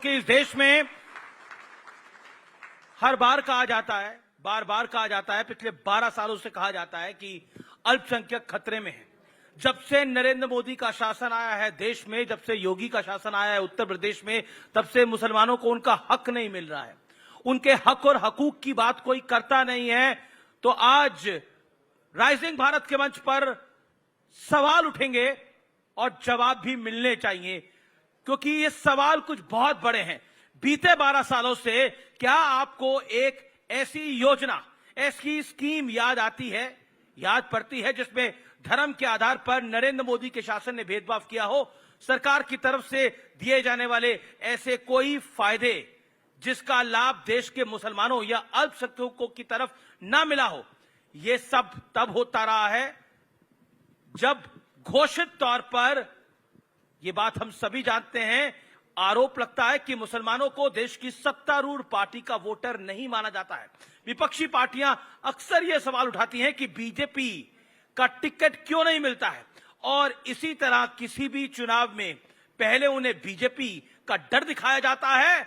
कि इस देश में हर बार कहा जाता है, बार बार कहा जाता है, पिछले 12 सालों से कहा जाता है कि अल्पसंख्यक खतरे में है। जब से नरेंद्र मोदी का शासन आया है देश में, जब से योगी का शासन आया है उत्तर प्रदेश में, तब से मुसलमानों को उनका हक नहीं मिल रहा है। उनके हक और हकूक की बात कोई करता नहीं है। तो आज राइजिंग भारत के मंच पर सवाल उठेंगे और जवाब भी मिलने चाहिए, क्योंकि ये सवाल कुछ बहुत बड़े हैं। बीते 12 सालों से क्या आपको एक ऐसी योजना, ऐसी स्कीम याद आती है, याद पड़ती है जिसमें धर्म के आधार पर नरेंद्र मोदी के शासन ने भेदभाव किया हो? सरकार की तरफ से दिए जाने वाले ऐसे कोई फायदे जिसका लाभ देश के मुसलमानों या अल्पसंख्यकों की तरफ ना मिला हो? यह सब तब होता रहा है जब घोषित तौर पर, यह बात हम सभी जानते हैं, आरोप लगता है कि मुसलमानों को देश की सत्तारूढ़ पार्टी का वोटर नहीं माना जाता है। विपक्षी पार्टियां अक्सर यह सवाल उठाती हैं कि बीजेपी का टिकट क्यों नहीं मिलता है, और इसी तरह किसी भी चुनाव में पहले उन्हें बीजेपी का डर दिखाया जाता है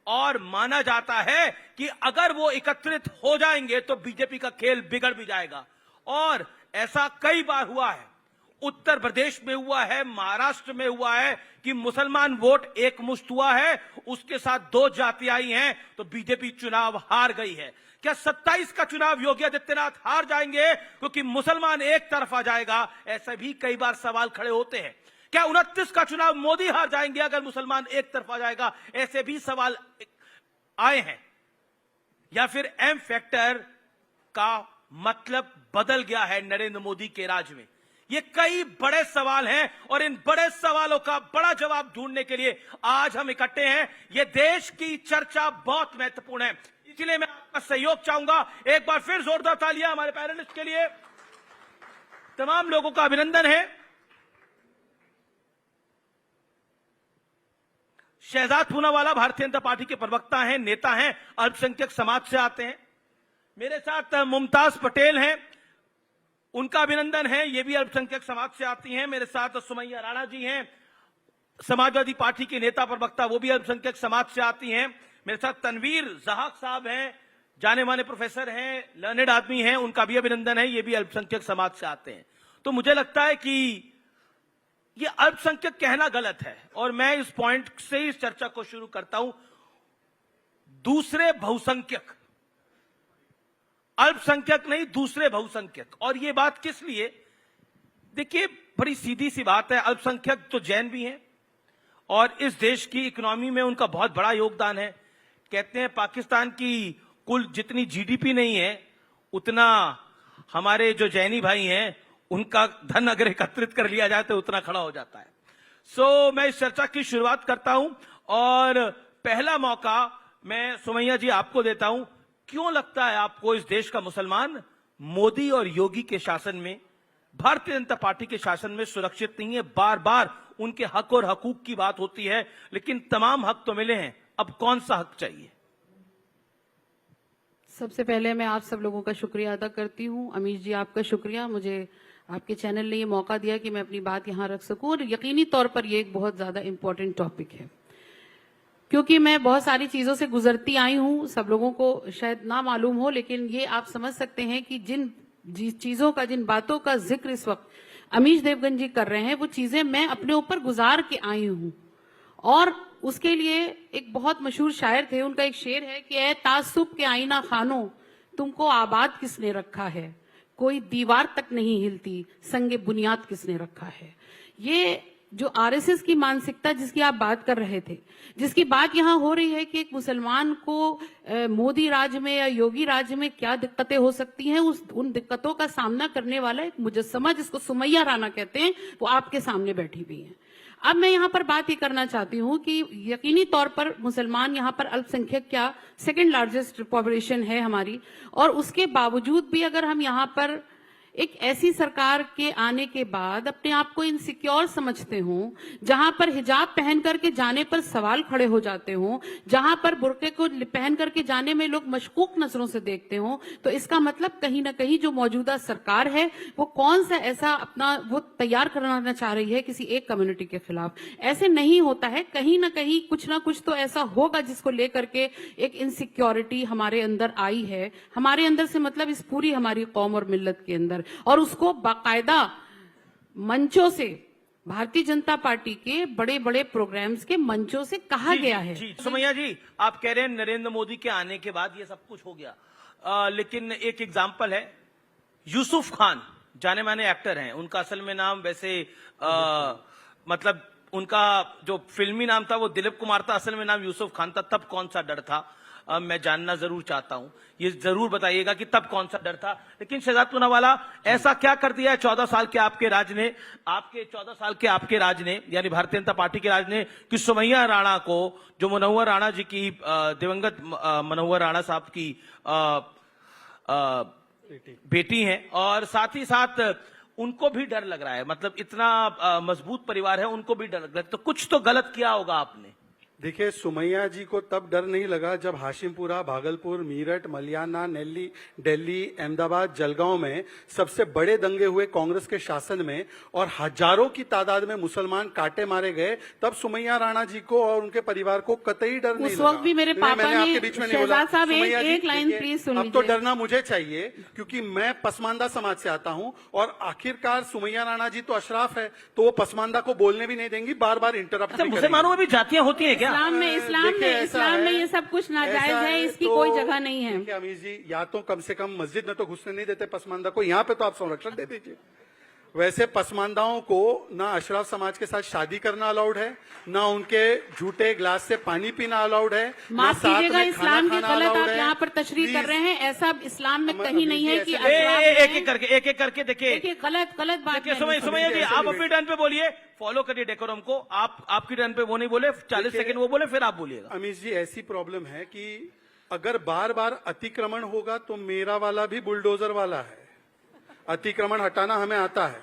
और माना जाता है कि अगर वो एकत्रित हो जाएंगे तो बीजेपी का खेल बिगड़ भी जाएगा। और ऐसा कई बार हुआ है, उत्तर प्रदेश में हुआ है, महाराष्ट्र में हुआ है कि मुसलमान वोट एकमुश्त हुआ है, उसके साथ 2 जातियां आई हैं तो बीजेपी चुनाव हार गई है। क्या 27 का चुनाव योगी आदित्यनाथ हार जाएंगे क्योंकि मुसलमान एक तरफ आ जाएगा? ऐसे भी कई बार सवाल खड़े होते हैं। क्या 29 का चुनाव मोदी हार जाएंगे अगर मुसलमान एक तरफ आ जाएगा? ऐसे भी सवाल आए हैं। या फिर एम फैक्टर का मतलब बदल गया है नरेंद्र मोदी के राज में? ये कई बड़े सवाल हैं और इन बड़े सवालों का बड़ा जवाब ढूंढने के लिए आज हम इकट्ठे हैं। ये देश की चर्चा बहुत महत्वपूर्ण है, इसलिए मैं आपका सहयोग चाहूंगा। एक बार फिर जोरदार तालियां हमारे पैनलिस्ट के लिए। तमाम लोगों का अभिनंदन है। शहजाद पूनावाला भारतीय जनता पार्टी के प्रवक्ता हैं, नेता हैं, अल्पसंख्यक समाज से आते हैं। मेरे साथ मुमताज पटेल हैं, उनका अभिनंदन है, ये भी अल्पसंख्यक समाज से आती हैं। मेरे साथ सुमैया राणा जी हैं, समाजवादी पार्टी के नेता प्रवक्ता, वो भी अल्पसंख्यक समाज से आती हैं। मेरे साथ तनवीर जहाक साहब हैं, जाने माने प्रोफेसर हैं, लर्नेड आदमी हैं, उनका भी अभिनंदन है, ये भी अल्पसंख्यक समाज से आते हैं। तो मुझे लगता है कि ये अल्पसंख्यक कहना गलत है और मैं इस पॉइंट से इस चर्चा को शुरू करता हूं। दूसरे बहुसंख्यक, अल्पसंख्यक नहीं, दूसरे बहुसंख्यक। और ये बात किस लिए? देखिए, बड़ी सीधी सी बात है, अल्पसंख्यक तो जैन भी हैं और इस देश की इकोनॉमी में उनका बहुत बड़ा योगदान है। कहते हैं पाकिस्तान की कुल जितनी जीडीपी नहीं है उतना हमारे जो जैनी भाई हैं उनका धन अगर एकत्रित कर लिया जाए तो उतना खड़ा हो जाता है। सो मैं इस चर्चा की शुरुआत करता हूं और पहला मौका मैं सुमैया जी आपको देता हूं। क्यों लगता है आपको इस देश का मुसलमान मोदी और योगी के शासन में, भारतीय जनता पार्टी के शासन में सुरक्षित नहीं है? बार बार उनके हक और हकूक की बात होती है, लेकिन तमाम हक तो मिले हैं, अब कौन सा हक चाहिए? सबसे पहले मैं आप सब लोगों का शुक्रिया अदा करती हूं। अमीश जी, आपका शुक्रिया, मुझे आपके चैनल ने ये मौका दिया कि मैं अपनी बात यहां रख सकूं। और यकीनी तौर पर ये एक बहुत ज्यादा इंपॉर्टेंट टॉपिक है, क्योंकि मैं बहुत सारी चीजों से गुजरती आई हूं। सब लोगों को शायद ना मालूम हो, लेकिन ये आप समझ सकते हैं कि जिन चीजों का, जिन बातों का जिक्र इस वक्त अमीश देवगन जी कर रहे हैं, वो चीजें मैं अपने ऊपर गुजार के आई हूं। और उसके लिए एक बहुत मशहूर शायर थे, उनका एक शेर है कि ए तासुब के आईना खानो, तुमको आबाद किसने रखा है? कोई दीवार तक नहीं हिलती, संगे बुनियाद किसने रखा है? ये जो आरएसएस की मानसिकता जिसकी आप बात कर रहे थे, जिसकी बात यहां हो रही है कि एक मुसलमान को मोदी राज में या योगी राज में क्या दिक्कतें हो सकती हैं, उन दिक्कतों का सामना करने वाला एक मुजस्समा जिसको सुमैया राणा कहते हैं, वो आपके सामने बैठी हुई है। अब मैं यहाँ पर बात ये करना चाहती हूँ कि यकीनी तौर पर मुसलमान यहाँ पर अल्पसंख्यक क्या सेकंड लार्जेस्ट पॉपुलेशन है हमारी, और उसके बावजूद भी अगर हम यहाँ पर एक ऐसी सरकार के आने के बाद अपने आप को इनसिक्योर समझते हो, जहां पर हिजाब पहन करके जाने पर सवाल खड़े हो जाते हो, जहां पर बुर्के को पहन करके जाने में लोग मशकूक नजरों से देखते हो, तो इसका मतलब कहीं ना कहीं जो मौजूदा सरकार है वो कौन सा ऐसा अपना वो तैयार कराना चाह रही है किसी एक कम्युनिटी के खिलाफ। ऐसे नहीं होता है, कहीं ना कुछ तो ऐसा होगा जिसको लेकर के एक इनसिक्योरिटी हमारे अंदर आई है। हमारे अंदर से मतलब इस पूरी हमारी कौम और मिल्लत के अंदर, और उसको बाकायदा मंचों से, भारतीय जनता पार्टी के बड़े बड़े प्रोग्राम्स के मंचों से कहा गया है। जी सुमैया जी, आप कह रहे हैं नरेंद्र मोदी के आने के बाद ये सब कुछ हो गया, लेकिन एक एग्जाम्पल है, यूसुफ खान जाने माने एक्टर हैं, उनका असल में नाम वैसे मतलब उनका जो फिल्मी नाम था वो दिलीप कुमार था, असल में नाम यूसुफ खान था। तब कौन सा डर था, मैं जानना जरूर चाहता हूं, ये जरूर बताइएगा कि तब कौन सा डर था। लेकिन शहजाद पूनावाला, ऐसा क्या कर दिया है 14 साल के आपके राज ने, यानी भारतीय जनता पार्टी के राज ने, कि सुमैया राणा को, जो मनोहर राणा जी की दिवंगत मनोहर राणा साहब की बेटी हैं, और साथ ही साथ उनको भी डर लग रहा है, मतलब इतना मजबूत परिवार है, उनको भी डर लग रहा है, तो कुछ तो गलत किया होगा आपने। देखिए, सुमैया जी को तब डर नहीं लगा जब हाशिमपुरा, भागलपुर, मीरठ, मलियाना, नेल्ली, दिल्ली, अहमदाबाद, जलगांव में सबसे बड़े दंगे हुए कांग्रेस के शासन में, और हजारों की तादाद में मुसलमान काटे मारे गए। तब सुमैया राणा जी को और उनके परिवार को कतई डर नहीं लगा। उस वक्त भी मेरे पापा ने, आपके बीच में नहीं बोला। शहजाद साहब, सुमैया जी, एक लाइन प्लीज सुन अब तो लीजिए। डरना मुझे चाहिए, क्योंकि मैं पसमानदा समाज से आता हूं, और आखिरकार सुमैया राणा जी तो अशराफ है, तो वो पसमानदा को बोलने भी नहीं देंगी, बार बार इंटरप्ट अच्छा, मुसलमानों में भी जातियां होती हैं क्या? इस्लाम में ये सब कुछ नाजायज है, इसकी कोई जगह नहीं है। देखिए अमीर जी, या तो कम से कम मस्जिद में तो घुसने नहीं देते पसमानदा को, यहाँ पे तो आप संरक्षण दे दीजिए। वैसे पसमानदाओं को ना अशराफ समाज के साथ शादी करना अलाउड है, ना उनके झूठे ग्लास से पानी पीना अलाउड है, माफ कीजिएगा, इस्लाम की गलत आप यहाँ पर तशरीह कर रहे हैं। ऐसा इस्लाम में कहीं नहीं है कि एक एक करके देखिए, गलत बात है। सुमैया जी, आप अपनी टर्न पे बोलिए, फॉलो करिए डेकोरम को। आपकी टर्न पे वो नहीं बोले, 40 सेकंड वो बोले, फिर आप बोलिएगा। अमीर जी, ऐसी प्रॉब्लम है कि अगर बार बार अतिक्रमण होगा तो मेरा वाला भी बुलडोजर वाला है, अतिक्रमण हटाना हमें आता है,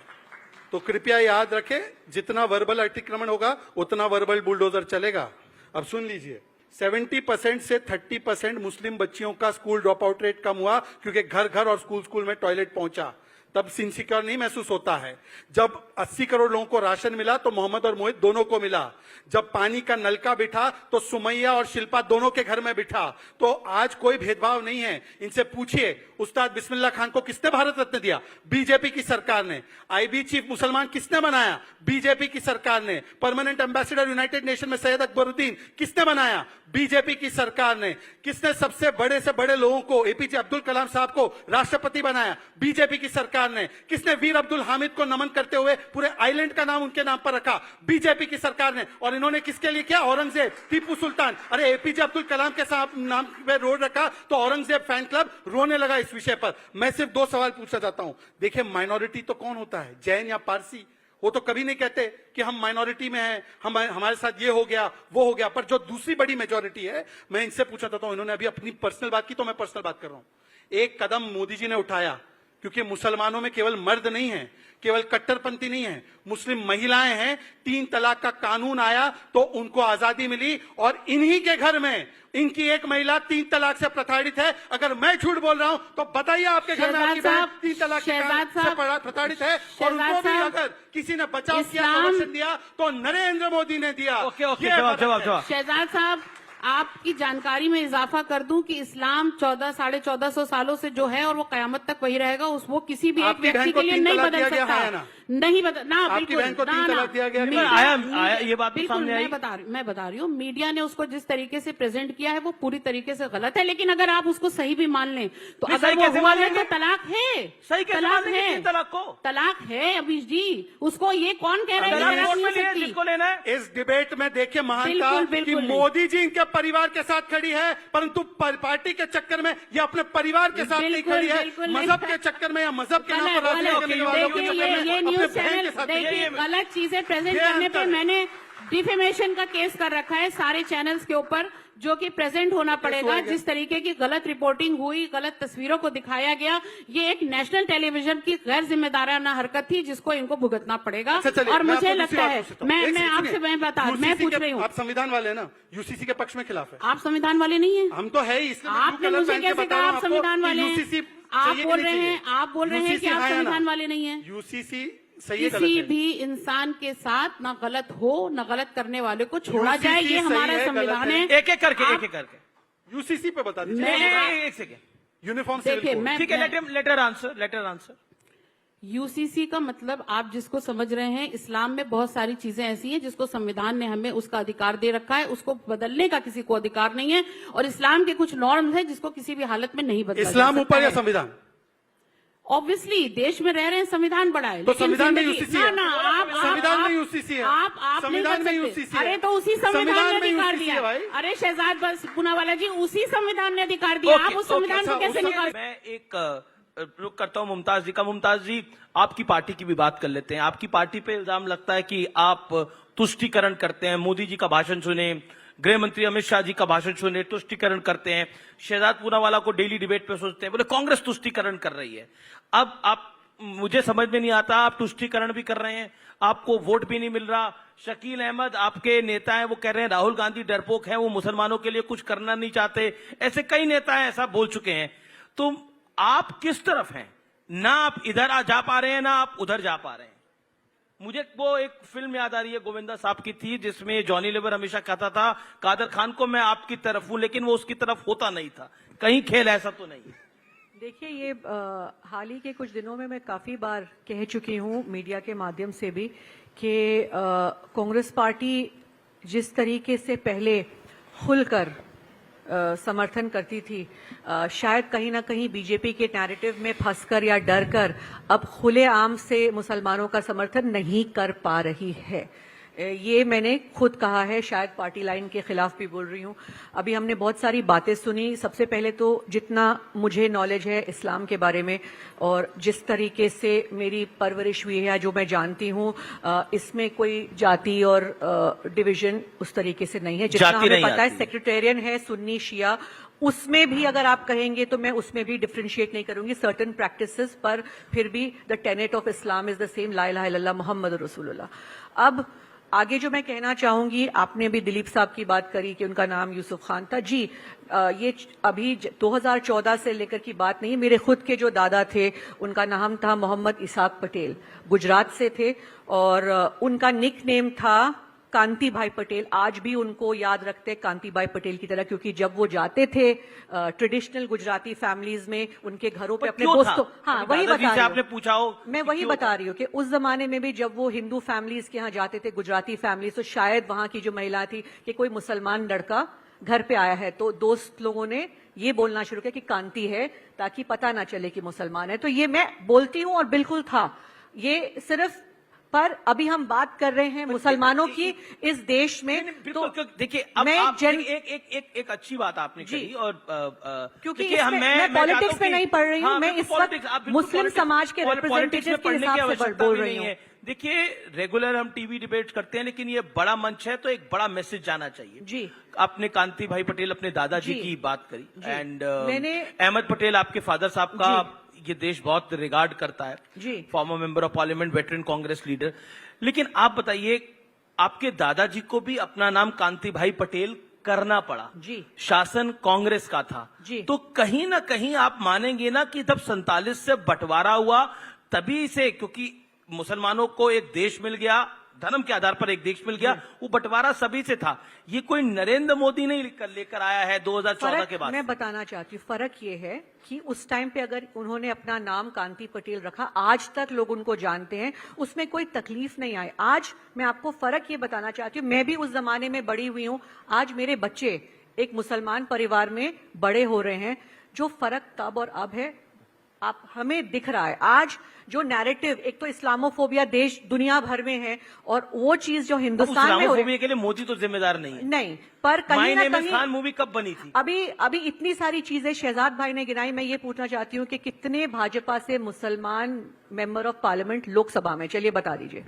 तो कृपया याद रखें, जितना वर्बल अतिक्रमण होगा उतना वर्बल बुलडोजर चलेगा। अब सुन लीजिए, 70% से 30% मुस्लिम बच्चियों का स्कूल ड्रॉप आउट रेट कम हुआ, क्योंकि घर घर और स्कूल स्कूल में टॉयलेट पहुंचा। तब इनसिक्योर नहीं महसूस होता है। जब 80 करोड़ लोगों को राशन मिला तो मोहम्मद और मोहित दोनों को मिला। जब पानी का नलका बिठा तो सुमैया और शिल्पा दोनों के घर में बिठा। तो आज कोई भेदभाव नहीं है। इनसे पूछिए, उस्ताद बिस्मिल्लाह खान को किसने भारत रत्न दिया? बीजेपी की सरकार ने। आईबी चीफ मुसलमान किसने बनाया? बीजेपी की सरकार ने। परमानेंट एम्बेसडर यूनाइटेड नेशन में सैयद अकबरुद्दीन किसने बनाया? बीजेपी की सरकार ने। किसने सबसे बड़े से बड़े लोगों को, एपीजे अब्दुल कलाम साहब को राष्ट्रपति बनाया? बीजेपी की सरकार ने। किसने वीर अब्दुल हामिद को नमन करते हुए पूरे आइलैंड का नाम उनके नाम पर रखा? बीजेपी की सरकार ने। और इन्होंने किसके लिए किया? औरंगजेब, टीपू सुल्तान। अरे एपीजे अब्दुल कलाम के साहब नाम पे रोड रखा तो औरंगजेब फैन क्लब रोने लगा इस विषय पर। मैं सिर्फ 2 सवाल पूछना चाहता हूं। देखिए, माइनॉरिटी तो कौन होता है? जैन या पारसी? वो तो कभी नहीं कहते कि हम माइनॉरिटी में हैं, हमारे साथ ये हो गया वो हो गया। पर जो दूसरी बड़ी मेजॉरिटी है, मैं इनसे पूछना चाहता हूं, इन्होंने अभी अपनी पर्सनल बात की तो मैं पर्सनल बात कर रहा हूं। एक कदम मोदी जी ने उठाया, क्योंकि मुसलमानों में केवल मर्द नहीं है, केवल कट्टरपंथी नहीं है, मुस्लिम महिलाएं हैं। 3 तलाक का कानून आया तो उनको आजादी मिली, और इन्हीं के घर में इनकी एक महिला 3 तलाक से प्रताड़ित है। अगर मैं झूठ बोल रहा हूं तो बताइए आपके घर में आपकी बहन 3 तलाक से प्रताड़ित है, और उनको भी अगर किसी ने बचाव किया, संरक्षण दिया तो नरेंद्र मोदी ने दिया। जवाब। शहजाद साहब, आपकी जानकारी में इजाफा कर दूं कि इस्लाम 1400-1450 सालों से जो है और वो कयामत तक वही रहेगा। वो किसी भी एक व्यक्ति के लिए नहीं बदल सकता। नहीं बदल ना, बिल्कुल आया ये बात बिल्कुल सामने आई। मैं बता रही हूँ, मीडिया ने उसको जिस तरीके से प्रेजेंट किया है वो पूरी तरीके से गलत है। लेकिन अगर आप उसको सही भी मान लें तो अगर वो हुआ है तो तलाक है, सही तलाक है, तलाक है। अभी जी, उसको ये कौन कह रहा है जिसको लेना है? इस डिबेट में देखिए महानता कि मोदी जी इनके परिवार के साथ खड़ी है, परंतु पार्टी के चक्कर में या अपने परिवार के साथ नहीं खड़ी है, मजहब के चक्कर में या मजहब के नाम पर ये न्यूज चैनल देखिए गलत चीजें प्रेजेंट करने पे मैंने डिफेमेशन का केस कर रखा है सारे चैनल्स के ऊपर, जो कि प्रेजेंट होना पड़ेगा। जिस तरीके की गलत रिपोर्टिंग हुई, गलत तस्वीरों को दिखाया गया, ये एक नेशनल टेलीविजन की गैर जिम्मेदाराना हरकत थी जिसको इनको भुगतना पड़ेगा। अच्छा, चलिए, और मैं मुझे आपको दूसरी लगता बात है, पूछता हूं। एक मैं सेकंड आपसे सुनिए। मैं UCC पूछ के- रही हूँ, आप संविधान वाले हैं ना, यूसीसी के पक्ष में खिलाफ है। आप संविधान वाले नहीं है? हम तो है ही, इसलिए मैं आपने क्यों कलर मुझे पहन के कैसे बता कहा रहा आप हूं आपको संविधान वाले कि हैं? UCC आप चाहिए कि बोल नहीं रहे चाहिए? हैं, आप बोल रहे हैं कि UCC आप है या ना? संविधान वाले नहीं है। यूसीसी सही है, गलत किसी है? भी इंसान के साथ ना गलत हो, ना गलत करने वाले को छोड़ा UCC जाए, ये सही हमारा है, संविधान गलत है? है। एक एक करके, आप- एक एक करके। यूसीसी पे बता दीजिए। एक सेकेंड। यूनिफॉर्म देखिए, सिविल कोड। मैं ठीक है, लेटर आंसर। यूसीसी का मतलब आप जिसको समझ रहे हैं, इस्लाम में बहुत सारी चीजें ऐसी हैं जिसको संविधान ने हमें उसका अधिकार दे रखा है, उसको बदलने का किसी को अधिकार नहीं है। और इस्लाम के कुछ नॉर्म्स हैं जिसको किसी भी हालत में नहीं बदला जा इस्लाम सकता ऊपर या है। संविधान? ऑब्वियसली देश में रह रहे हैं, संविधान बड़ा है, तो लेकिन संविधान में जिंदगी- यूसीसी है। ना, आप संविधान में यूसीसी है। आप नहीं संविधान कर में सकते। यूसीसी है। अरे तो उसी संविधान संविधान ने में अधिकार यूसीसी है दिया। भाई। अरे शहजाद बस पूनावाला जी, उसी संविधान ने अधिकार दिया, आप उस संविधान को कैसे निकाल? मैं एक रुक करता हूं मुमताज जी का। मुमताज जी, आपकी पार्टी की भी बात कर लेते हैं। आपकी पार्टी पे इल्जाम लगता है कि आप तुष्टीकरण करते हैं। मोदी जी का भाषण सुने, गृह मंत्री अमित शाह जी का भाषण सुने, तुष्टीकरण करते हैं। शहजाद पूनावाला को डेली डिबेट पे सोचते हैं, बोले कांग्रेस तुष्टीकरण कर रही है। अब आप, मुझे समझ में नहीं आता, आप तुष्टीकरण भी कर रहे हैं, आपको वोट भी नहीं मिल रहा। शकील अहमद आपके नेता हैं, वो कह रहे हैं राहुल गांधी डरपोक हैं, वो मुसलमानों के लिए कुछ करना नहीं चाहते। ऐसे कई नेता हैं, ऐसा बोल चुके हैं। तो आप किस तरफ हैं? ना आप इधर जा पा रहे हैं, ना आप उधर जा पा रहे हैं। मुझे वो एक फिल्म याद आ रही है, गोविंदा साहब की थी, जिसमें जॉनी लीवर हमेशा कहता था कादर खान को मैं आपकी तरफ हूं, लेकिन वो उसकी तरफ होता नहीं था। कहीं खेल ऐसा तो नहीं है? देखिए, ये हाल ही के कुछ दिनों में मैं काफ़ी बार कह चुकी हूँ मीडिया के माध्यम से भी कि कांग्रेस पार्टी जिस तरीके से पहले खुलकर समर्थन करती थी, शायद कहीं ना कहीं बीजेपी के नैरेटिव में फंसकर या डरकर अब खुलेआम से मुसलमानों का समर्थन नहीं कर पा रही है। ये मैंने खुद कहा है, शायद पार्टी लाइन के खिलाफ भी बोल रही हूँ। अभी हमने बहुत सारी बातें सुनी। सबसे पहले तो जितना मुझे नॉलेज है इस्लाम के बारे में और जिस तरीके से मेरी परवरिश हुई है या जो मैं जानती हूँ, इसमें कोई जाति और डिवीजन उस तरीके से नहीं है। जितना हमें पता है सेक्रेटेरियन है, सुन्नी शिया, उसमें भी अगर आप कहेंगे तो मैं उसमें भी डिफरेंशिएट नहीं करूंगी सर्टेन प्रैक्टिसेस, पर फिर भी the tenet of Islam is the same, ला इलाहा इल्लल्लाह मुहम्मद रसूलुल्लाह। अब आगे जो मैं कहना चाहूंगी, आपने भी दिलीप साहब की बात करी कि उनका नाम यूसुफ खान था। जी, ये अभी 2014 से लेकर की बात नहीं, मेरे खुद के जो दादा थे उनका नाम था मोहम्मद इसाक पटेल, गुजरात से थे और उनका निक नेम था कांति भाई पटेल। आज भी उनको याद रखते कांति भाई पटेल की तरह, क्योंकि जब वो जाते थे ट्रेडिशनल गुजराती फैमिलीज में उनके घरों पे अपने दोस्तों, हाँ वही बता रही आपने पूछा हो, मैं वही बता रही हूँ कि उस जमाने में भी जब वो हिंदू फैमिलीज के यहाँ जाते थे, गुजराती फैमिलीज, तो शायद वहां की जो महिला थी कि कोई मुसलमान लड़का घर पे आया है तो दोस्त लोगों ने ये बोलना शुरू किया कि कांति है, ताकि पता ना चले कि मुसलमान है। तो ये मैं बोलती हूँ और बिल्कुल था ये सिर्फ, पर अभी हम बात कर रहे हैं मुसलमानों की इस देश में। तो देखिए, अब मैं आप एक अच्छी बात आपने कही, और क्योंकि मैं पॉलिटिक्स में नहीं पढ़ रही हूँ, मैं इस वक्त मुस्लिम समाज के रिप्रेजेंटेटिव के हिसाब से बोल रही हूँ। देखिए, रेगुलर हम टीवी डिबेट करते हैं, लेकिन ये बड़ा मंच है तो एक बड़ा मैसेज जाना चाहिए। जी, आपने कांति भाई पटेल अपने दादाजी की बात करी, एंड मैंने अहमद पटेल आपके फादर साहब का ये देश बहुत रिगार्ड करता है, जी, former member of parliament, veteran Congress leader. लेकिन आप बताइए, आपके दादाजी को भी अपना नाम कांति भाई पटेल करना पड़ा, जी, शासन कांग्रेस का था, जी, तो कहीं ना कहीं आप मानेंगे ना कि जब 47 से बंटवारा हुआ तभी से, क्योंकि मुसलमानों को एक देश मिल गया, धर्म के आधार पर एक देश मिल गया, वो बंटवारा सभी से था। ये कोई नरेंद्र मोदी नहीं लेकर आया है 2014 के बाद। मैं बताना चाहती हूँ, फर्क ये है कि उस टाइम पे अगर उन्होंने अपना नाम कांति पटेल रखा, आज तक लोग उनको जानते हैं, उसमें कोई तकलीफ नहीं आई। आज मैं आपको फर्क ये बताना चाहती हूँ, मैं भी उस जमाने में बड़ी हुई हूँ, आज मेरे बच्चे एक मुसलमान परिवार में बड़े हो रहे हैं। जो फर्क तब और अब है, आप हमें दिख रहा है। आज जो नैरेटिव, एक तो इस्लामोफोबिया देश दुनिया भर में है, और वो चीज जो हिंदुस्तान में हो रही है, के लिए मोदी तो जिम्मेदार नहीं है। नहीं, पर कहीं ना कहीं खान मूवी कब बनी थी? अभी इतनी सारी चीजें शहजाद भाई ने गिनाई। मैं ये पूछना चाहती हूँ कि कितने भाजपा से मुसलमान मेंबर ऑफ पार्लियामेंट लोकसभा में, चलिए बता दीजिए।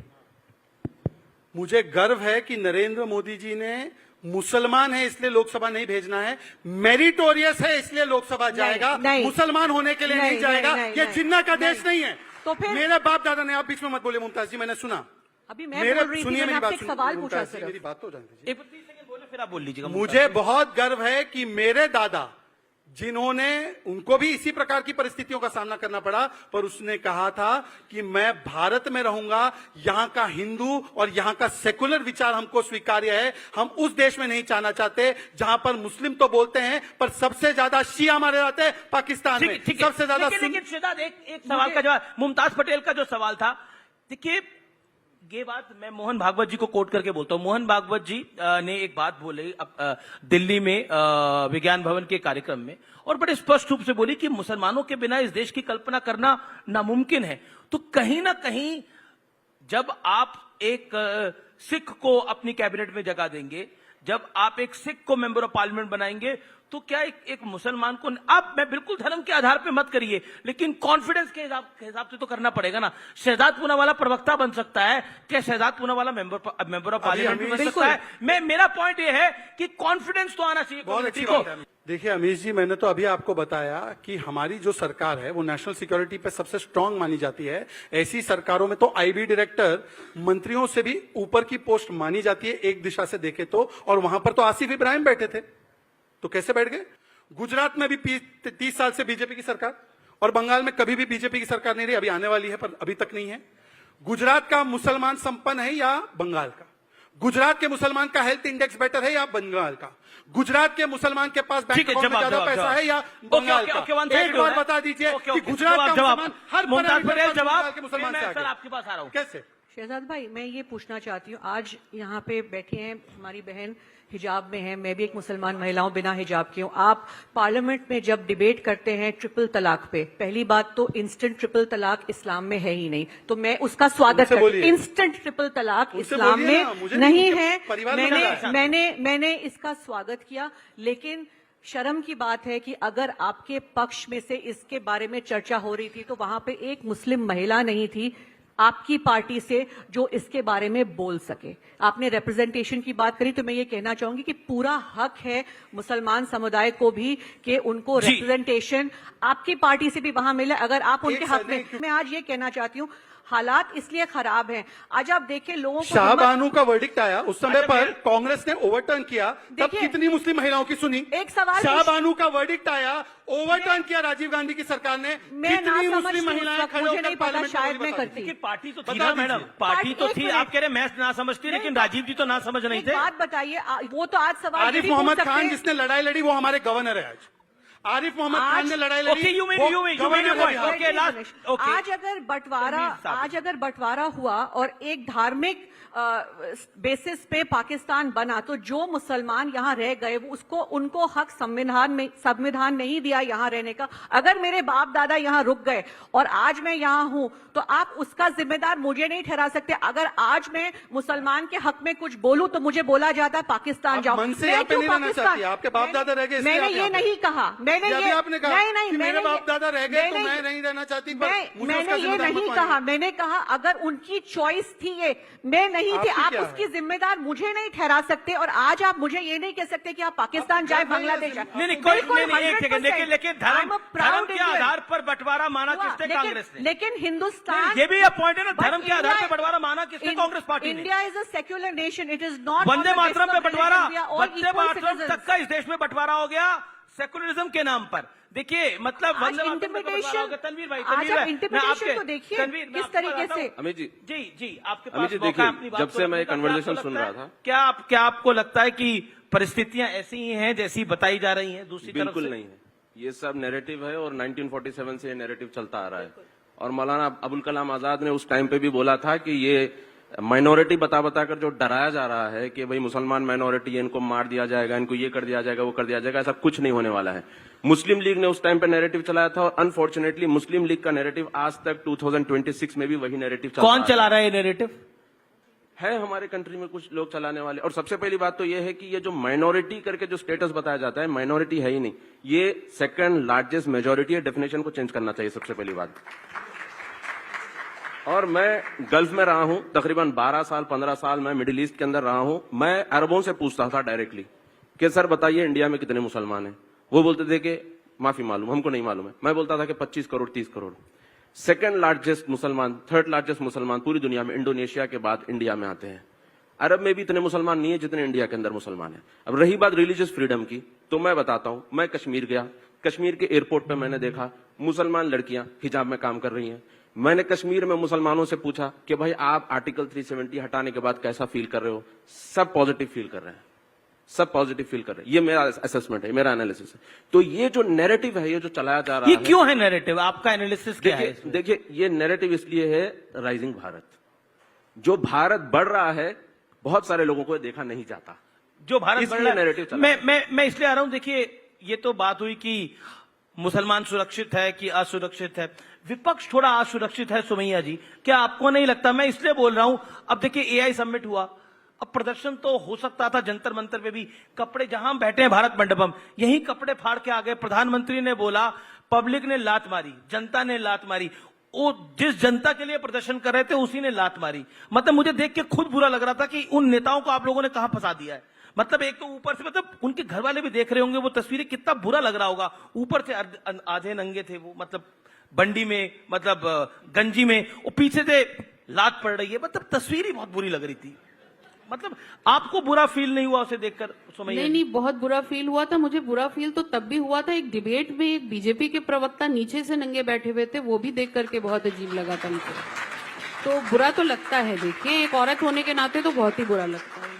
मुझे गर्व है कि नरेंद्र मोदी जी ने मुसलमान है इसलिए लोकसभा नहीं भेजना है, मेरिटोरियस है इसलिए लोकसभा जाएगा, नहीं। मुसलमान होने के लिए नहीं जाएगा। ये नहीं, जिन्ना का देश नहीं है। तो फिर मेरे बाप दादा ने, आप बीच में मत बोले मुमताज जी, मैंने सुना। अभी मैं बोल रही थी, सुनिए मैंने मेरी बात, आपसे एक सवाल सुनिए पूछा मुमताज जी, सिर्फ। मेरी बात तो जान दीजिए। 30 सेकंड बोले फिर आप बोल लीजिएगा। मुझे बहुत गर्व है कि मेरे दादा, जिन्होंने, उनको भी इसी प्रकार की परिस्थितियों का सामना करना पड़ा, पर उसने कहा था कि मैं भारत में रहूंगा, यहां का हिंदू और यहां का सेकुलर विचार हमको स्वीकार्य है। हम उस देश में नहीं जाना चाहते जहां पर मुस्लिम तो बोलते हैं पर सबसे ज्यादा शिया मारे जाते हैं पाकिस्तान में, ठीक है। सबसे ज्यादा लेकिन शहजाद, एक सवाल का जवाब, मुमताज पटेल का जो सवाल था, देखिए ये बात मैं मोहन भागवत जी को कोट करके बोलता हूं। मोहन भागवत जी ने एक बात बोली दिल्ली में विज्ञान भवन के कार्यक्रम में, और बड़े स्पष्ट रूप से बोली कि मुसलमानों के बिना इस देश की कल्पना करना नामुमकिन है। तो कहीं ना कहीं जब आप एक सिख को अपनी कैबिनेट में जगह देंगे, जब आप एक सिख को मेंबर ऑफ पार्लियामेंट बनाएंगे, तो क्या एक मुसलमान को, आप, मैं बिल्कुल धर्म के आधार पे मत करिए, लेकिन कॉन्फिडेंस के हिसाब से तो करना पड़ेगा ना। शहजाद पूनावाला प्रवक्ता बन सकता है, क्या Shehzad Poonawalla member of parliament बन सकता है? मेरा पॉइंट ये है कि कॉन्फिडेंस तो आना चाहिए। बहुत अच्छी बात है। देखिए अमीश जी, मैंने तो अभी आपको बताया कि हमारी जो सरकार है वो नेशनल सिक्योरिटी पे सबसे स्ट्रांग मानी जाती है। ऐसी सरकारों में तो आईबी डायरेक्टर मंत्रियों से भी ऊपर की पोस्ट मानी जाती है, एक दिशा से देखे तो। और वहां पर तो आसिफ इब्राहिम बैठे थे, तो कैसे बैठ गए? गुजरात में भी 30 साल से बीजेपी की सरकार, और बंगाल में कभी भी बीजेपी की सरकार नहीं रही, अभी आने वाली है पर अभी तक नहीं है। गुजरात का मुसलमान संपन्न है या बंगाल का? गुजरात के मुसलमान का हेल्थ इंडेक्स बेटर है या बंगाल का? गुजरात के मुसलमान के पास बैंक अकाउंट में ज्यादा पैसा है या बंगाल का? एक बार बता दीजिए कि गुजरात का मुसलमान हर जवाब के मुसलमान से आगे। आपके पास आ रहा हूं। कैसे? शहजाद भाई, मैं ये पूछना चाहती हूँ, आज यहाँ पे बैठी हैं हमारी बहन, हिजाब में है, मैं भी एक मुसलमान महिला हूँ, बिना हिजाब की हूँ। आप पार्लियामेंट में जब डिबेट करते हैं ट्रिपल तलाक पे, पहली बात तो इंस्टेंट ट्रिपल तलाक इस्लाम में है ही नहीं, तो मैं उसका स्वागत करती हूँ। इंस्टेंट ट्रिपल तलाक इस्लाम में नहीं है, मैंने इसका स्वागत किया। लेकिन शर्म की बात है कि अगर आपके पक्ष में से इसके बारे में चर्चा हो रही थी तो वहां पे एक मुस्लिम महिला नहीं थी आपकी पार्टी से जो इसके बारे में बोल सके। आपने रिप्रेजेंटेशन की बात करी, तो मैं ये कहना चाहूंगी कि पूरा हक है मुसलमान समुदाय को भी कि उनको रिप्रेजेंटेशन आपकी पार्टी से भी वहां मिले, अगर आप उनके हक में। मैं आज ये कहना चाहती हूँ, हालात इसलिए खराब हैं। आज आप देखें, लोगों को शाहबानू का वर्डिक्ट आया, उस समय पर कांग्रेस ने ओवरटर्न किया, तब कितनी मुस्लिम महिलाओं की सुनी? एक सवाल, शाहबानू का वर्डिक्ट आया, ओवरटर्न किया राजीव गांधी की सरकार ने, कितनी मुस्लिम महिलाएं खड़े होकर पार्लियामेंट में? शायद मैं करती। पार्टी तो थी ना मैडम, पार्टी तो थी। आप कह रहे मैं ना समझती, लेकिन राजीव जी तो ना समझ नहीं थे। बात बताइए, वो तो आज सवाल आरिफ मोहम्मद खान जिसने लड़ाई लड़ी वो हमारे गवर्नर है। आज आरिफ मोहम्मद खान ने लड़ाई लड़ी। आज अगर बंटवारा हुआ और एक धार्मिक बेसिस पे पाकिस्तान बना, तो जो मुसलमान यहाँ रह गए वो उनको हक संविधान नहीं दिया यहाँ रहने का। अगर मेरे बाप दादा यहाँ रुक गए और आज मैं यहाँ हूँ, तो आप उसका जिम्मेदार मुझे नहीं ठहरा सकते। अगर आज मैं मुसलमान के हक में कुछ बोलूं तो मुझे बोला जाता है पाकिस्तान जाओ। मन से आप नहीं रहना चाहती, आपके बाप दादा रह गए, मैंने ये नहीं कहा, मैंने ये आपने कहा नहीं, मेरे बाप दादा रह गए तो मैं नहीं रहना चाहती, मैंने ये नहीं कहा। मैंने कहा अगर उनकी चॉइस थी ये, मैं नहीं थी, आप उसकी जिम्मेदार मुझे नहीं ठहरा सकते। और आज आप मुझे ये नहीं कह सकते कि आप पाकिस्तान जाए, बांग्लादेश जाए। लेकिन धर्म के आधार पर बंटवारा माना किसने? कांग्रेस ने। लेकिन हिंदुस्तान, ये भी पॉइंट है ना, धर्म के आधार पर बंटवारा माना किसने? कांग्रेस पार्टी ने। India is a secular nation, it is not Vande Mataram पे बंटवारा, वंदे मातरम तक का इस देश में बंटवारा हो गया सेकुलरिज्म के नाम पर। देखिए मतलब इंटिमिडेशन, तनवीर भाई, इंटिमिडेशन तो देखिए किस तरीके से। अमित जी, जी आपके अमित जी देखिए, जब से मैं कन्वर्सेशन सुन रहा था, क्या आपको लगता है कि परिस्थितियां ऐसी ही हैं जैसी बताई जा रही हैं? दूसरी तरफ बिल्कुल नहीं है, ये सब नैरेटिव है और 1947 से ये नैरेटिव चलता आ रहा है। और मौलाना अबुल कलाम आजाद ने उस टाइम पे भी बोला था कि ये माइनॉरिटी बता कर जो डराया जा रहा है कि भाई मुसलमान माइनॉरिटी है, इनको मार दिया जाएगा, इनको ये कर दिया जाएगा, वो कर दिया जाएगा, ऐसा कुछ नहीं होने वाला है। मुस्लिम लीग ने उस टाइम पे नैरेटिव चलाया था और अनफॉर्चुनेटली मुस्लिम लीग का नैरेटिव आज तक 2026 में भी वही नैरेटिव चल रहा है। कौन चला रहा है ये नैरेटिव? है हमारे कंट्री में कुछ लोग चलाने वाले। और सबसे पहली बात तो ये है कि ये जो माइनॉरिटी करके जो स्टेटस बताया जाता है, माइनॉरिटी है ही नहीं, ये सेकंड लार्जेस्ट मेजॉरिटी है। डेफिनेशन को चेंज करना चाहिए सबसे पहली बात। और मैं गल्फ में रहा हूं तकरीबन 12 साल 15 साल मैं मिडिल ईस्ट के अंदर रहा हूं। मैं अरबों से पूछता था डायरेक्टली कि सर बताइए इंडिया में कितने मुसलमान हैं। वो बोलते थे कि माफी मालूम, हमको नहीं मालूम है। मैं बोलता था कि 25 करोड़ 30 करोड़। सेकंड लार्जेस्ट मुसलमान, थर्ड लार्जेस्ट मुसलमान पूरी दुनिया में इंडोनेशिया के बाद इंडिया में आते हैं। अरब में भी इतने मुसलमान नहीं है जितने इंडिया के अंदर मुसलमान हैं। अब रही बात रिलीजियस फ्रीडम की, तो मैं बताता हूं, मैं कश्मीर गया, कश्मीर के एयरपोर्ट पे मैंने देखा मुसलमान लड़कियां हिजाब में काम कर रही हैं। मैंने कश्मीर में मुसलमानों से पूछा कि भाई आप आर्टिकल 370 हटाने के बाद कैसा फील कर रहे हो? सब पॉजिटिव फील कर रहे हैं, सब पॉजिटिव फील कर रहे हैं। ये मेरा असेसमेंट है, मेरा एनालिसिस है। तो ये जो नैरेटिव है, ये जो चलाया जा रहा ये है, क्यों है नैरेटिव? आपका एनालिसिस क्या है? देखिए ये नैरेटिव इसलिए है, राइजिंग भारत, जो भारत बढ़ रहा है बहुत सारे लोगों को देखा नहीं जाता। जो भारत इसलिए बढ़ रहा है, narrative चला मैं इसलिए आ रहा हूं। देखिए ये तो बात हुई कि मुसलमान सुरक्षित है कि असुरक्षित है, विपक्ष थोड़ा असुरक्षित है। सुमैया जी, क्या आपको नहीं लगता? मैं इसलिए बोल रहा हूं, अब देखिए एआई समिट हुआ, अब प्रदर्शन तो हो सकता था जंतर मंतर पे भी, कपड़े जहां हम बैठे हैं भारत मंडपम, यही कपड़े फाड़ के आ गए। प्रधानमंत्री ने बोला, पब्लिक ने लात मारी, जनता ने लात मारी। वो जिस जनता के लिए प्रदर्शन कर रहे थे उसी ने लात मारी। मतलब मुझे देख के खुद बुरा लग रहा था कि उन नेताओं को आप लोगों ने कहां फंसा दिया है। मतलब एक तो ऊपर से, मतलब उनके घर वाले भी देख रहे होंगे वो तस्वीरें, कितना बुरा लग रहा होगा। ऊपर से आधे नंगे थे वो, मतलब बंडी में, मतलब गंजी में, वो पीछे से लात पड़ रही है। मतलब तस्वीर ही बहुत बुरी लग रही थी। मतलब आपको बुरा फील नहीं हुआ उसे देखकर सुमैया? नहीं, बहुत बुरा फील हुआ था। मुझे बुरा फील तो तब भी हुआ था, एक डिबेट में एक बीजेपी के प्रवक्ता नीचे से नंगे बैठे हुए थे, वो भी देख करके बहुत अजीब लगा था मुझे। तो बुरा तो लगता है, देखिए एक औरत होने के नाते तो बहुत ही बुरा लगता है।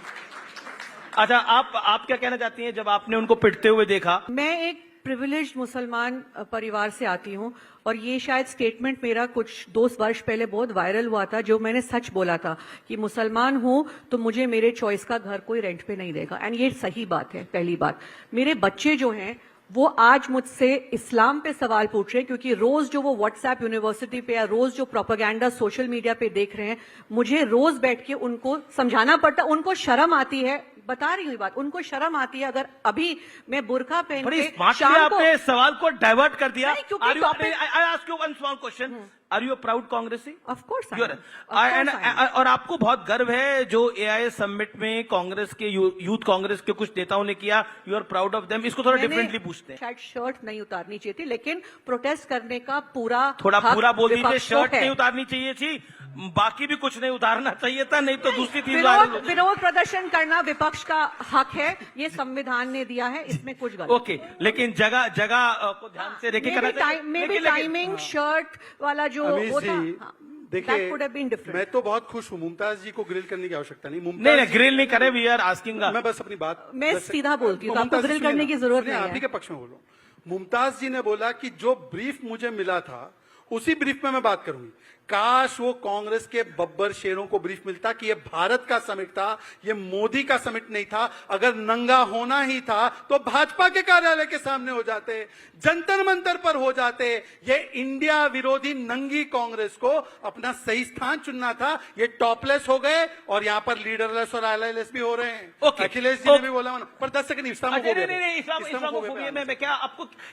अच्छा, आप क्या कहना चाहती हैं जब आपने उनको पिटते हुए देखा? मैं एक प्रिविलेज्ड मुसलमान परिवार से आती हूं और ये शायद स्टेटमेंट मेरा कुछ 2 वर्ष पहले बहुत वायरल हुआ था, जो मैंने सच बोला था कि मुसलमान हूं तो मुझे मेरे चॉइस का घर कोई रेंट पे नहीं देगा। एंड ये सही बात है। पहली बात, मेरे बच्चे जो हैं वो आज मुझसे इस्लाम पे सवाल पूछ रहे हैं, क्योंकि रोज जो वो व्हाट्सएप यूनिवर्सिटी पे या रोज जो प्रोपेगेंडा सोशल मीडिया पे देख रहे हैं, मुझे रोज बैठ के उनको समझाना पड़ता। उनको शर्म आती है, बता रही हुई बात, उनको शर्म आती है अगर अभी मैं बुर्का पहन बड़ी के स्मार्टली शाम को, आपने सवाल को डाइवर्ट कर दिया। नहीं, क्योंकि topic- I ask you one small question. Are you a proud Congressee? Of course I You am. are. Of course I am. और आपको बहुत गर्व है जो एआई समिट में कांग्रेस के यूथ कांग्रेस के कुछ नेताओं ने किया। You are proud of them. इसको थोड़ा मैंने डिफरेंटली पूछते हैं। शायद शर्ट नहीं उतारनी चाहिए थी, लेकिन प्रोटेस्ट करने का पूरा थोड़ा हक पूरा बोल दीजिए। विपक्ष को शर्ट है। नहीं उतारनी चाहिए थी, बाकी भी कुछ नहीं उतारना चाहिए था, नहीं तो दूसरी चीज वायरल होती। विरोध प्रदर्शन करना विपक्ष का हक है, ये संविधान ने दिया है, इसमें कुछ गलत ओके, लेकिन जगह जगह को ध्यान से देखे करना चाहिए। मे बी टाइमिंग शर्ट वाला जो अमीश वो था, जी, हाँ, that देखिए would have been different. मैं तो बहुत खुश हूँ। मुमताज जी को ग्रिल करने की आवश्यकता नहीं। नहीं मुमताज नहीं, जी- ग्रिल नहीं करे, वी आर आस्किंग। मैं बस अपनी बात मैं सीधा बोलती हूँ, तो आपको ग्रिल करने की जरूरत नहीं है। आप ही के पक्ष में बोलो। मुमताज जी ने बोला कि जो ब्रीफ मुझे मिला था उसी ब्रीफ में मैं बात करूंगी। काश वो कांग्रेस के बब्बर शेरों को ब्रीफ मिलता कि ये भारत का समिट था, ये मोदी का समिट नहीं था। अगर नंगा होना ही था तो भाजपा के कार्यालय के सामने हो जाते, जंतर मंतर पर हो जाते। ये इंडिया विरोधी नंगी कांग्रेस को अपना सही स्थान चुनना था। ये टॉपलेस हो गए और यहाँ पर लीडरलेस और आईलेस भी हो रहे हैं। Okay. अखिलेश जी ने भी बोला पर 10 सेकंड नहीं नहीं, इस्लामोफोबिया में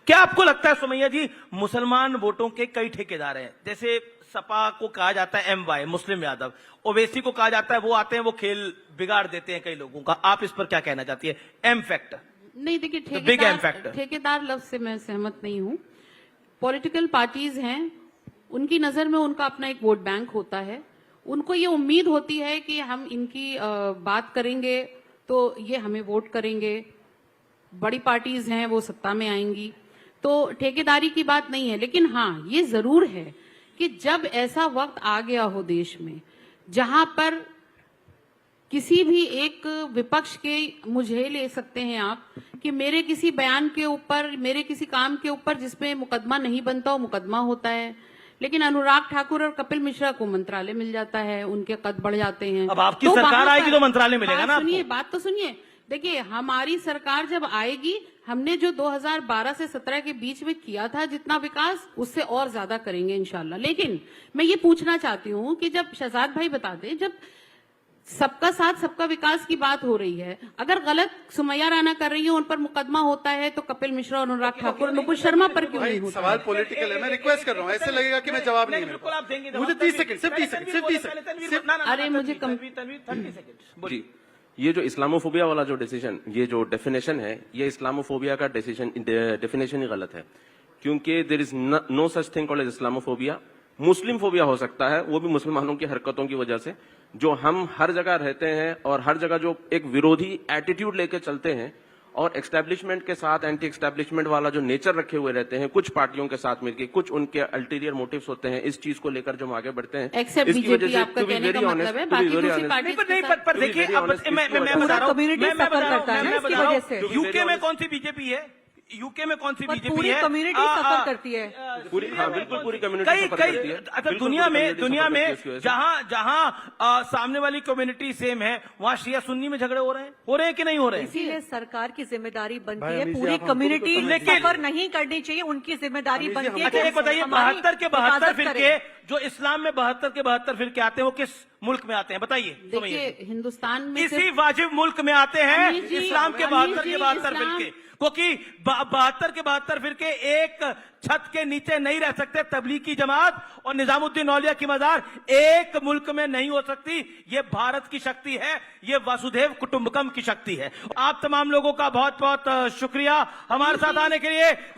क्या आपको लगता है सुमैया जी, मुसलमान वोटों के कई ठेकेदार हैं? जैसे सपा को कहा जाता है MY, मुस्लिम यादव, ओवैसी को कहा जाता है वो आते हैं वो खेल बिगाड़ देते हैं कई लोगों का। आप इस पर क्या कहना चाहती है? M factor. नहीं, देखिए big M factor. ठेकेदार लफ्ज से मैं सहमत नहीं हूँ। पॉलिटिकल पार्टीज हैं, उनकी नजर में उनका अपना एक वोट बैंक होता है। उनको ये उम्मीद होती है कि हम इनकी बात करेंगे तो ये हमें वोट करेंगे। बड़ी पार्टीज हैं, वो सत्ता में आएंगी, तो ठेकेदारी की बात नहीं है। लेकिन हाँ, ये जरूर है कि जब ऐसा वक्त आ गया हो देश में जहां पर किसी भी एक विपक्ष के, मुझे ले सकते हैं आप, कि मेरे किसी बयान के ऊपर, मेरे किसी काम के ऊपर जिसमें मुकदमा नहीं बनता वो मुकदमा होता है, लेकिन अनुराग ठाकुर और कपिल मिश्रा को मंत्रालय मिल जाता है, उनके कद बढ़ जाते हैं। अब आपकी तो सरकार वहां आएगी पर- तो मंत्रालय मिलेगा ना सुनिए, आपको? बात तो सुनिए। देखिए, हमारी सरकार जब आएगी, हमने जो 2012 से 17 के बीच में किया था जितना विकास, उससे और ज्यादा करेंगे इंशाल्लाह। लेकिन मैं ये पूछना चाहती हूँ कि जब शहजाद भाई बता दें, जब सबका साथ सबका विकास की बात हो रही है। अगर गलत सुमैया राणा कर रही है, उन पर मुकदमा होता है, तो कपिल मिश्रा और अनुराग ठाकुर, नुपुर शर्मा पर क्यों नहीं भाई होता? सवाल पॉलिटिकल है, मैं रिक्वेस्ट कर रहा हूँ, ऐसे लगेगा कि मैं जवाब नहीं है मेरे बिल्कुल आप देंगे पास। मुझे 30 सेकंड, सिर्फ 30 सेकंड, सिर्फ 30 सेकंड। अरे मुझे कम- 30 सेकंड जी, ये जो इस्लामोफोबिया वाला जो डिसीजन, ये जो डेफिनेशन है, ये इस्लामोफोबिया का डेफिनेशन ही गलत है, क्योंकि there is no such thing called as Islamophobia. Muslim phobia हो सकता है, वो भी मुसलमानों की हरकतों की वजह से, जो हम हर जगह रहते हैं और हर जगह जो एक विरोधी एटीट्यूड लेके चलते हैं और एस्टेब्लिशमेंट के साथ एंटी एस्टेब्लिशमेंट वाला जो नेचर रखे हुए रहते हैं कुछ पार्टियों के साथ मिलकर, कुछ उनके अल्टीरियर मोटिव्स होते हैं, इस चीज को लेकर जो हम आगे बढ़ते हैं, एक्सेप्ट इसकी बीजेपी वजह से आपका to be कहने का very मतलब है, honest, to बाकी be very दूसरी honest, पार्टी पर देखिए To be अब very honest, मैं पूरा बता रहा हूँ, community मैं suffer बता रहा हूँ, करता है ना मैं इसकी बता रहा वजह हूँ, से। यूके में कौन सी बीजेपी है? यूके में कौन सी पर बीजेपी पूरी है? कम्युनिटी सफर करती है। पूरी, हाँ बिल्कुल पूरी कम्युनिटी कई सफर कई करती है। अच्छा बिल्कुल दुनिया पूरी में community दुनिया सफर करती है में इसकी वजह से। जहां जहां सामने वाली कम्युनिटी सेम है, वहां शिया सुन्नी में झगड़े हो रहे हैं कि नहीं हो रहे हैं? इसीलिए सरकार की जिम्मेदारी बनती भाई है, अमीर जी, पूरी आप हमको भी तो कम्युनिटी समझिए। सफर नहीं करनी चाहिए, उनकी जिम्मेदारी अमीर जी, बनती है हमको अच्छा कि एक बताइए, हमारी 72 के 72 हिफाजत फिरके करें। जो इस्लाम में 72 के 72 फिरके आते हैं, वो किस मुल्क में आते हैं बताइए? देखिए, हिंदुस्तान में इसी सिर्फ- वाजिब मुल्क में आते हैं अमीर जी, इस्लाम के अमीर 72 जी, के 72 इस्लाम- फिरके, क्योंकि 72 के 72 फिरके एक छत के नीचे नहीं रह सकते। तबलीग की जमात और निजामुद्दीन औलिया की मजार एक मुल्क में नहीं हो सकती। ये भारत की शक्ति है, ये वसुधैव कुटुंबकम की शक्ति है। आप तमाम लोगों का बहुत बहुत शुक्रिया हमारे साथ आने के लिए।